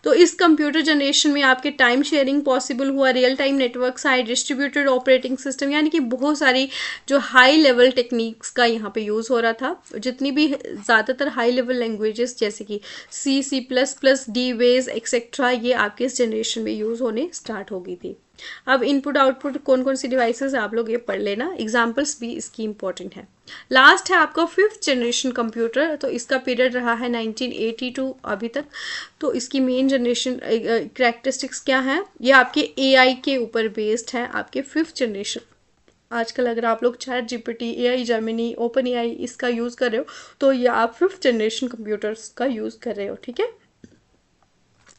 तो इस कंप्यूटर जनरेशन में आपके टाइम शेयरिंग पॉसिबल हुआ, रियल टाइम नेटवर्क आए, डिस्ट्रीब्यूटेड ऑपरेटिंग सिस्टम, यानी कि बहुत सारी जो हाई लेवल टेक्निक्स का यहाँ पे यूज़ हो रहा था। जितनी भी ज़्यादातर हाई लेवल लैंग्वेजेस जैसे कि C++, D-Base एक्सेट्रा, ये आपके इस जनरेशन में यूज़ होने स्टार्ट हो गई थी। अब इनपुट आउटपुट कौन कौन सी डिवाइसेस आप लोग ये पढ़ लेना, एग्जांपल्स भी इसकी इंपॉर्टेंट है। लास्ट है आपका फिफ्थ जनरेशन कंप्यूटर, तो इसका पीरियड रहा है 1982 अभी तक। तो इसकी मेन जनरेशन कैरेक्टरिस्टिक्स क्या है, ये आपके AI के ऊपर बेस्ड है, आपके फिफ्थ जनरेशन। आजकल अगर आप लोग ChatGPT, AI जेमिनी, OpenAI इसका यूज़ कर रहे हो, तो ये आप फिफ्थ जनरेशन कंप्यूटर्स का यूज़ कर रहे हो, ठीक है।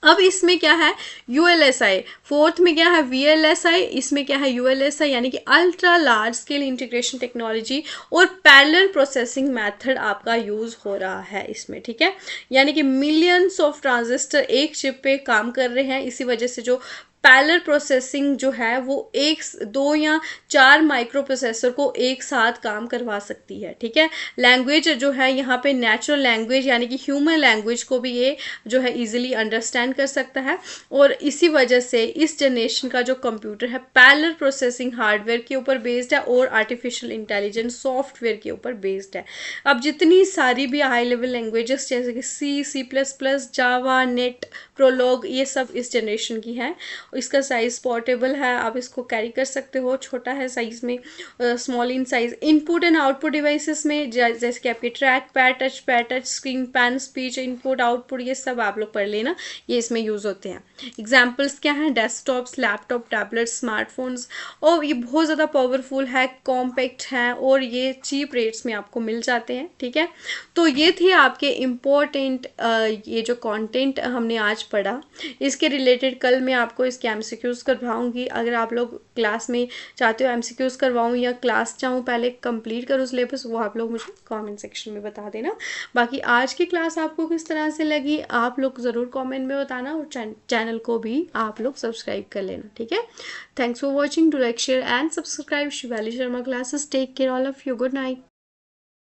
अब इसमें क्या है, ULSI, फोर्थ में क्या है VLSI, इसमें क्या है ULSI, यानी कि ultra large scale integration technology और पैरेलल प्रोसेसिंग मेथड आपका यूज़ हो रहा है इसमें, ठीक है। यानी कि मिलियंस ऑफ ट्रांजिस्टर एक चिप पे काम कर रहे हैं, इसी वजह से जो पैरेलल प्रोसेसिंग जो है वो 1, 2 या 4 माइक्रो प्रोसेसर को एक साथ काम करवा सकती है, ठीक है। लैंग्वेज जो है यहाँ पे नेचुरल लैंग्वेज यानी कि ह्यूमन लैंग्वेज को भी ये जो है इजीली अंडरस्टैंड कर सकता है, और इसी वजह से इस जनरेशन का जो कंप्यूटर है पैरेलल प्रोसेसिंग हार्डवेयर के ऊपर बेस्ड है और आर्टिफिशियल इंटेलिजेंस सॉफ्टवेयर के ऊपर बेस्ड है। अब जितनी सारी भी हाई लेवल लैंग्वेजेस जैसे कि C++, जावा, नेट, प्रोलॉग, ये सब इस जनरेशन की हैं। इसका साइज़ पोर्टेबल है, आप इसको कैरी कर सकते हो, छोटा है साइज़ में, small in size. Input and output devices में जैसे कि आपके track pad, touch screen, pen, speech, input output, ये सब आप लोग पढ़ लेना, ये इसमें यूज़ होते हैं। एग्जाम्पल्स क्या हैं, डेस्कटॉप्स, लैपटॉप, टैबलेट्स, स्मार्टफोन्स, और ये बहुत ज़्यादा पावरफुल है, कॉम्पैक्ट हैं, और ये चीप रेट्स में आपको मिल जाते हैं, ठीक है। तो ये थे आपके इम्पोर्टेंट ये जो कंटेंट हमने आज पढ़ा, इसके रिलेटेड कल मैं आपको इसके MCQs करवाऊंगी। अगर आप लोग क्लास में चाहते हो MCQs करवाऊँ या क्लास चाहूँ पहले कंप्लीट करो सिलेबस, वो आप लोग मुझे कमेंट सेक्शन में बता देना। बाकी आज की क्लास आपको किस तरह से लगी आप लोग ज़रूर कमेंट में बताना, और चैनल को भी आप लोग सब्सक्राइब कर लेना, ठीक है। Thanks for watching, do like, share and subscribe Shivali Sharma classes. Take care all of you, good night.